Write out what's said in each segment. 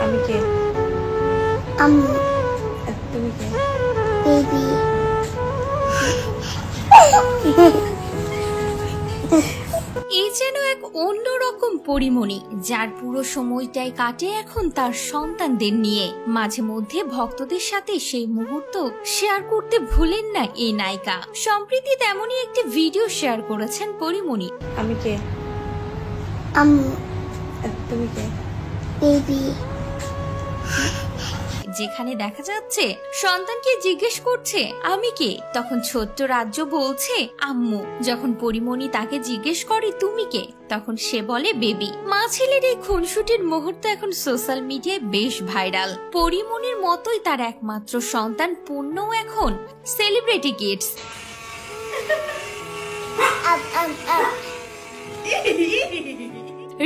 আমি কে? আম্মু। তুমি কে? বেবি। এই যেন এক অন্যরকম পরিমণি, যার পুরো সময়টাই কাটে এখন তার সন্তানদের নিয়ে। মাঝে মধ্যে ভক্তদের সাথে সেই মুহূর্ত শেয়ার করতে ভুলেন না এই নায়িকা। সম্প্রতি তেমনই একটি ভিডিও শেয়ার করেছেন পরিমণি। আমি কে? আম্মু। তুমি কে? বেবি। যেখানে দেখা যাচ্ছে সন্তানকে জিজ্ঞেস করছে আমি কে, তখন ছোট্ট রাজ্য বলছে আম্মু। যখন পরিমণি তাকে জিজ্ঞেস করে তুমি কে, তখন সে বলে বেবি। মা ছেলের এই খুনসুটির মুহূর্ত এখন সোশ্যাল মিডিয়ায় বেশ ভাইরাল। পরিমণির মতোই তার একমাত্র সন্তান পূর্ণও এখন সেলিব্রিটি কিডস।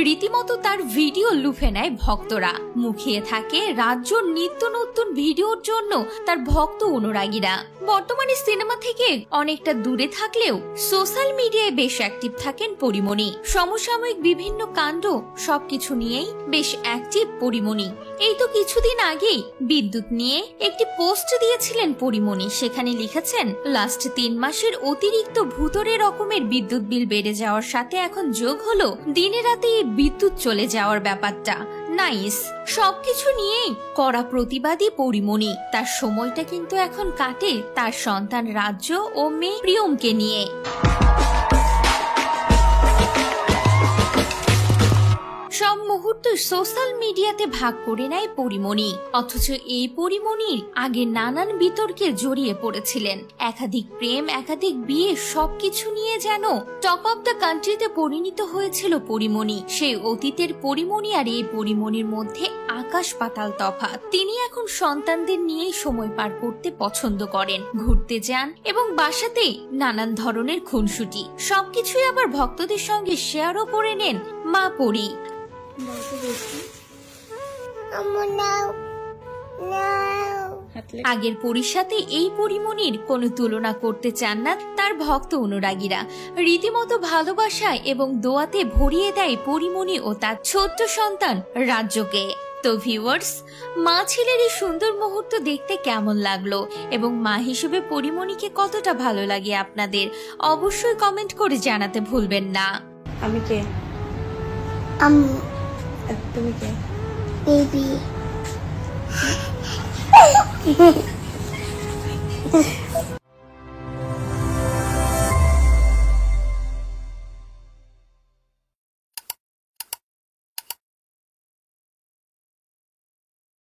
রীতিমতো তার ভিডিও লুফে নেয় ভক্তরা। মুখিয়ে থাকে রাজ্যর নিত্য নতুন ভিডিওর জন্য তার ভক্ত অনুরাগীরা। বর্তমানে সিনেমা থেকে অনেকটা দূরে থাকলেও সোশ্যাল মিডিয়ায় বেশ অ্যাক্টিভ থাকেন পরিমণি। সমসাময়িক বিভিন্ন কাণ্ড সবকিছু নিয়েই বেশ অ্যাক্টিভ পরিমণি। এই তো কিছুদিন আগেই বিদ্যুৎ নিয়ে একটি পোস্ট দিয়েছিলেন পরিমণি। সেখানে লিখেছেন লাস্ট 3 মাসের অতিরিক্ত ভূতরে রকমের বিদ্যুৎ বিল বেড়ে যাওয়ার সাথে এখন যোগ হলো দিনে রাতে বিদ্যুৎ চলে যাওয়ার ব্যাপারটা। নাইস। সবকিছু নিয়েই কড়া প্রতিবাদী পরিমণি। তার সময়টা কিন্তু এখন কাটে তার সন্তান রাজ্য ও মেয়ে প্রিয়মকে নিয়ে। সব মুহূর্ত সোশ্যাল মিডিয়াতে ভাগ করে নেয় পরিমণি। অথচ এই পরিমণির আগে নানান বিতর্কে জড়িয়ে পড়েছিলেন। একাধিক প্রেম, একাধিক বিয়ে, সবকিছু নিয়ে যেন টপ অফ দ্য কান্ট্রিতে পরিণত হয়েছিল পরিমণি। সেই অতীতের পরিমণি আর এই পরিমণির মধ্যে আকাশ পাতাল তফাৎ। তিনি এখন সন্তানদের নিয়েই সময় পার করতে পছন্দ করেন, ঘুরতে যান এবং বাসাতে নানান ধরনের খুনসুটি সবকিছুই আবার ভক্তদের সঙ্গে শেয়ারও করে নেন মা পরি। আগের পরীর সাথে এই পরিমণির কোনো তুলনা করতে চান না তার ভক্ত অনুরাগীরা। রীতিমতো ভালোবাসায় এবং দোয়াতে ভরিয়ে দেয় পরিমণি ও তার ছোট্ট সন্তান রাজ্যকে। তো ভিউয়ার্স, মা ছেলের এই সুন্দর মুহূর্ত দেখতে কেমন লাগলো এবং মা হিসেবে পরিমণিকে কতটা ভালো লাগে আপনাদের অবশ্যই কমেন্ট করে জানাতে ভুলবেন না। আমি কে? আম্মু। তুমি কে? বেবি।